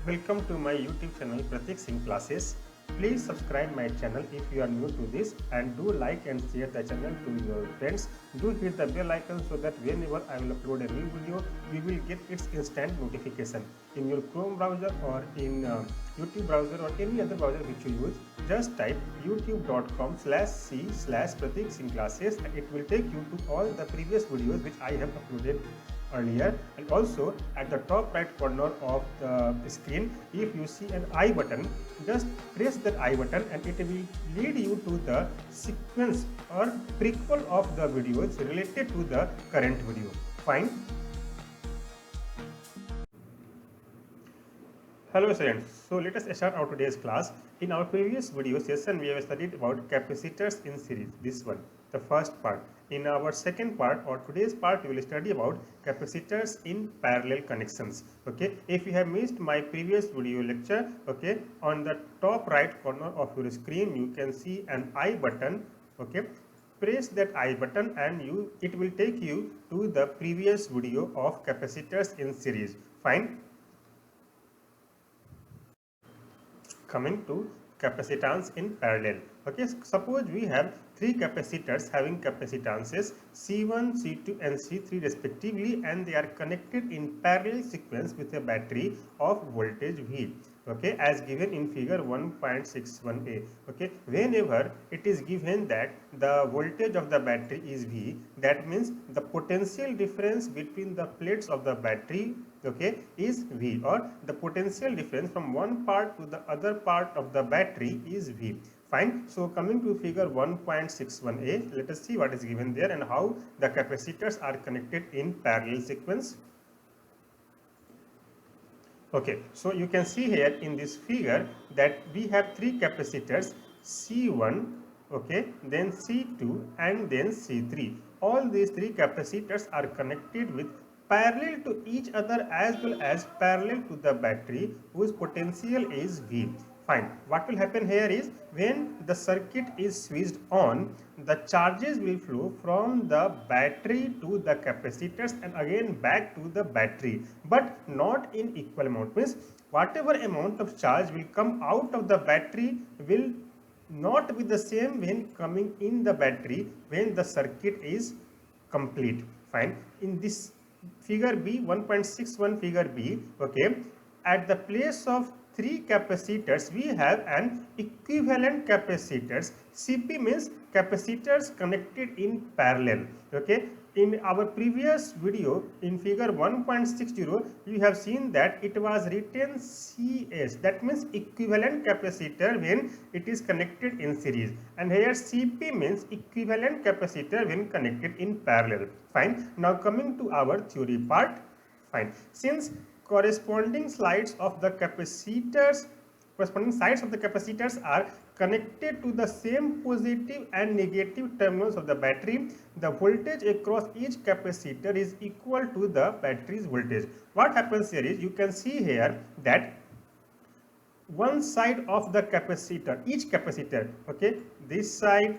Welcome to my YouTube channel Pratik Singh Classes. Please subscribe my channel if you are new to this and do like and share the channel to your friends. Do hit the bell icon so that whenever I will upload a new video, you will get its instant notification in your Chrome browser or in YouTube browser or any other browser which you use. Just type youtube.com/c/Pratik Singh Classes and it will take you to all the previous videos which I have uploaded earlier. And also at the top right corner of the screen, if you see an I button, just press that I button and it will lead you to the sequence or prequel of the videos related to the current video. Fine. Hello students, so let us start our today's class. In our previous video session, we have studied about capacitors in series, this one, the first part. In our second part or today's part, we will study about capacitors in parallel connections. Okay, if you have missed my previous video lecture, okay, on the top right corner of your screen, you can see an I button. Okay, press that I button and it will take you to the previous video of capacitors in series. Fine. Coming to capacitance in parallel. Okay, suppose we have three capacitors having capacitances C1, C2 and C3 respectively, and they are connected in parallel sequence with a battery of voltage V. Okay, as given in figure 1.61a. Okay, whenever it is given that the voltage of the battery is V, that means the potential difference between the plates of the battery, okay, is V, or the potential difference from one part to the other part of the battery is V. Fine. So coming to figure 1.61a, let us see what is given there and how the capacitors are connected in parallel sequence. Okay, so you can see here in this figure that we have three capacitors C1, okay, then C2 and then C3. All these three capacitors are connected with parallel to each other as well as parallel to the battery whose potential is V. Fine. What will happen here is when the circuit is switched on, the charges will flow from the battery to the capacitors and again back to the battery, but not in equal amount. Means whatever amount of charge will come out of the battery will not be the same when coming in the battery when the circuit is complete. Fine. In this figure B, 1.61 figure B, okay, at the place of three capacitors we have an equivalent capacitors. CP means capacitors connected in parallel. Okay, in our previous video in figure 1.60 you have seen that it was written CS, that means equivalent capacitor when it is connected in series, and here CP means equivalent capacitor when connected in parallel. Fine. Now coming to our theory part. Fine. Since corresponding sides of the capacitors are connected to the same positive and negative terminals of the battery, the voltage across each capacitor is equal to the battery's voltage. What happens here is you can see here that one side of the capacitor, each capacitor, okay, this side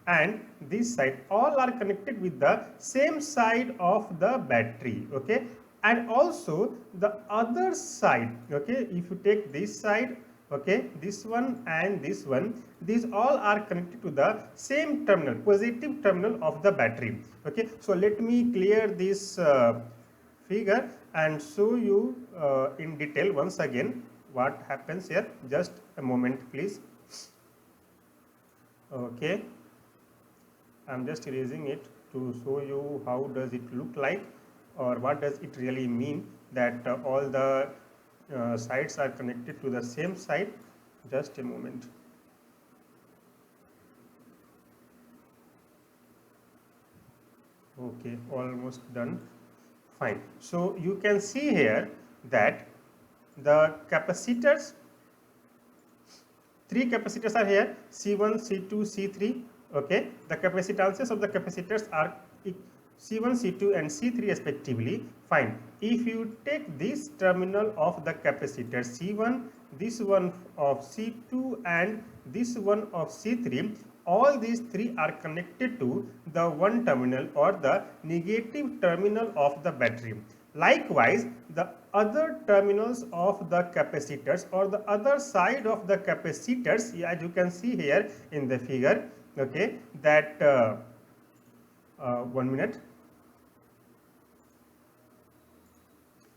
and this side, all are connected with the same side of the battery. Okay, and also the other side, okay, if you take this side, okay, this one and this one, these all are connected to the same terminal, positive terminal of the battery. Okay, so let me clear this figure and show you in detail once again what happens here. Just a moment please. Okay, I'm just erasing it to show you how does it look like or what does it really mean that all the sides are connected to the same side. Just a moment. Okay, almost done. Fine. So you can see here that the capacitors, three capacitors are here, C1, C2, C3. Okay, the capacitances of the capacitors are C1, C2 and C3 respectively. Fine. If you take this terminal of the capacitor C1, this one of C2 and this one of C3, all these three are connected to the one terminal or the negative terminal of the battery. Likewise, the other terminals of the capacitors or the other side of the capacitors, as you can see here in the figure, okay, that 1 minute.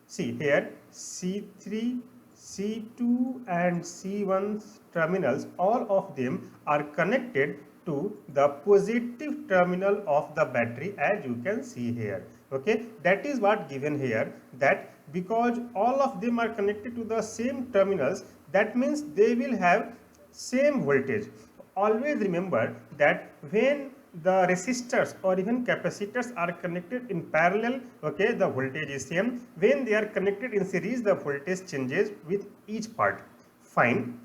See here, C3, C2 and C1 terminals, all of them are connected to the positive terminal of the battery, as you can see here. Okay, that is what given here, that because all of them are connected to the same terminals, that means they will have same voltage. Always remember that when the resistors or even capacitors are connected in parallel, okay, the voltage is same. When they are connected in series, the voltage changes with each part. Fine.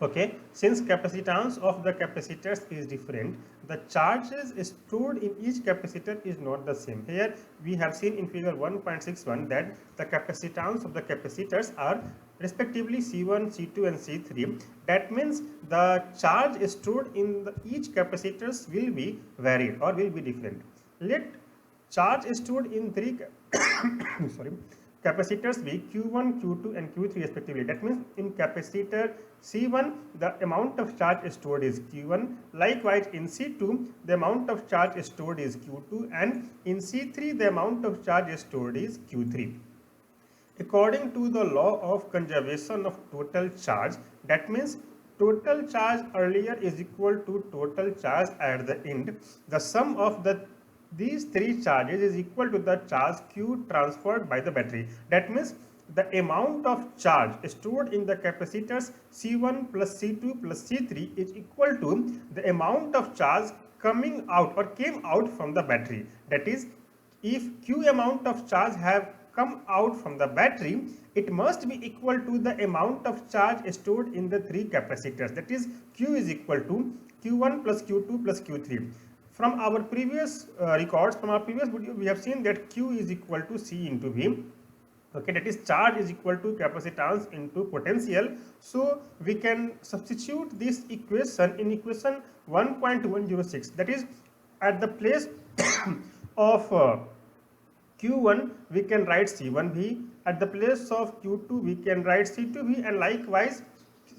Okay, since capacitance of the capacitors is different, the charges stored in each capacitor is not the same. Here we have seen in figure 1.61 that the capacitance of the capacitors are respectively C1, C2 and C3. That means the charge stored in each capacitors will be varied or will be different. Let charge stored in three sorry, capacitors be Q1, Q2 and Q3 respectively. That means in capacitor C1 the amount of charge stored is Q1, likewise in C2 the amount of charge stored is Q2, and in C3 the amount of charge stored is Q3. According to the law of conservation of total charge, that means total charge earlier is equal to total charge at the end. The sum of these three charges is equal to the charge Q transferred by the battery. That means the amount of charge stored in the capacitors C1 plus C2 plus C3 is equal to the amount of charge coming out or came out from the battery. That is, if Q amount of charge have come out from the battery, it must be equal to the amount of charge stored in the three capacitors. That is, Q is equal to Q1 plus Q2 plus Q3. From our previous records, from our previous video, we have seen that Q is equal to C into V. Okay, that is charge is equal to capacitance into potential. So we can substitute this equation in equation 1.106. That is, at the place of Q1 we can write C1V, at the place of Q2 we can write C2V, and likewise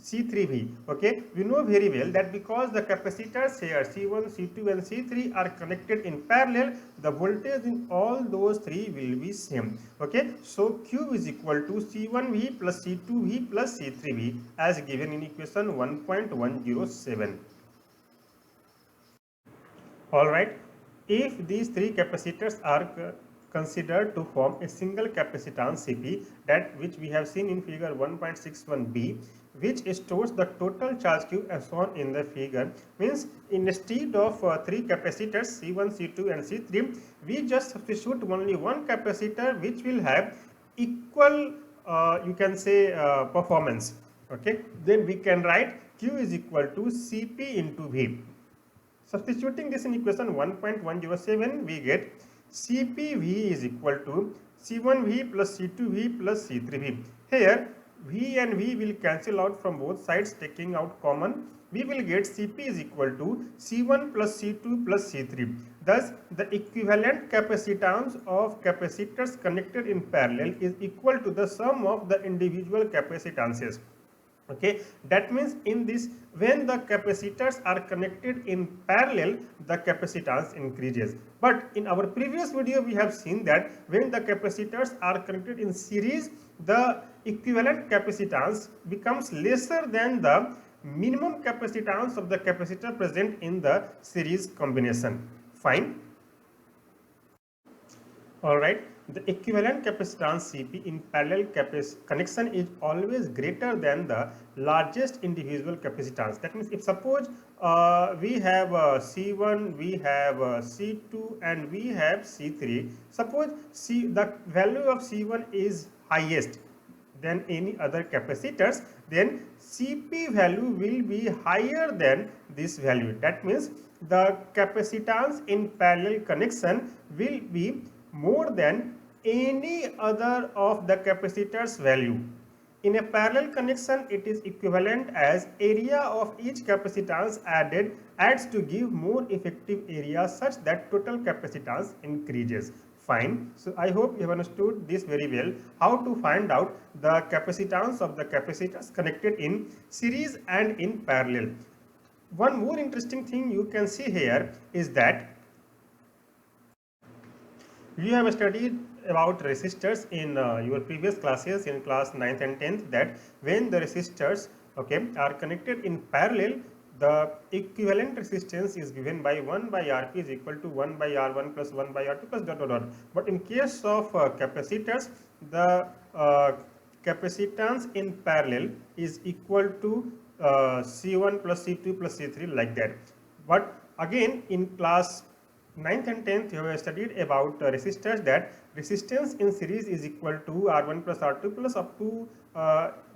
C3V. Okay, we know very well that because the capacitors here C1, C2 and C3 are connected in parallel, the voltage in all those three will be same. Okay, so Q is equal to C1V plus C2V plus C3V as given in equation 1.107. Alright, if these three capacitors are considered to form a single capacitance Cp, that which we have seen in figure 1.61b, which stores the total charge Q as shown in the figure, means instead of three capacitors C1, C2 and C3, we just substitute only one capacitor which will have equal you can say performance. Okay, then we can write Q is equal to Cp into V. Substituting this in equation 1.107, we get Cpv is equal to C1V plus C2V plus C3V. Here V and V will cancel out from both sides, taking out common. We will get Cp is equal to C1 plus C2 plus C3. Thus, the equivalent capacitance of capacitors connected in parallel is equal to the sum of the individual capacitances. Okay, that means in this, when the capacitors are connected in parallel, the capacitance increases. But in our previous video we have seen that when the capacitors are connected in series, the equivalent capacitance becomes lesser than the minimum capacitance of the capacitor present in the series combination. Fine. Alright, the equivalent capacitance Cp in parallel connection is always greater than the largest individual capacitance. That means if suppose we have C1, we have C2 and we have C3, suppose the value of C1 is highest than any other capacitors, then Cp value will be higher than this value. That means the capacitance in parallel connection will be more than any other of the capacitor's value. In a parallel connection, it is equivalent as area of each capacitance adds to give more effective area such that total capacitance increases. Fine. So I hope you have understood this very well, how to find out the capacitance of the capacitors connected in series and in parallel. One more interesting thing you can see here is that you have studied about resistors in your previous classes in class 9th and 10th, that when the resistors, okay, are connected in parallel, the equivalent resistance is given by 1 by Rp is equal to 1 by R1 plus 1 by R2 plus dot dot dot. But in case of capacitors, the capacitance in parallel is equal to C1 plus C2 plus C3, like that. But again, in class 9th and 10th you have studied about resistors, that resistance in series is equal to R1 plus R2 plus up to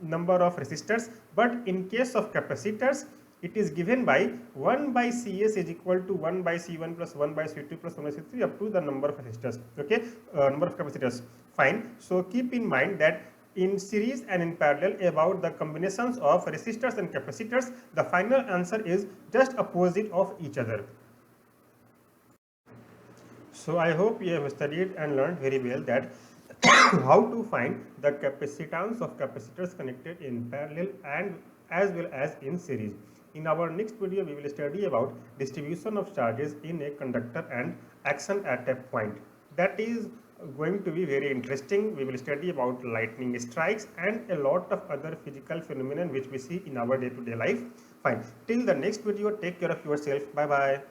number of resistors. But in case of capacitors, it is given by 1 by Cs is equal to 1 by C1 plus 1 by C2 plus 1 by C3 up to the number of resistors, okay, number of capacitors. Fine. So keep in mind that in series and in parallel, about the combinations of resistors and capacitors, the final answer is just opposite of each other. So I hope you have studied and learned very well that how to find the capacitance of capacitors connected in parallel and as well as in series. In our next video, we will study about distribution of charges in a conductor and action at a point. That is going to be very interesting. We will study about lightning strikes and a lot of other physical phenomena which we see in our day-to-day life. Fine. Till the next video, take care of yourself. Bye bye.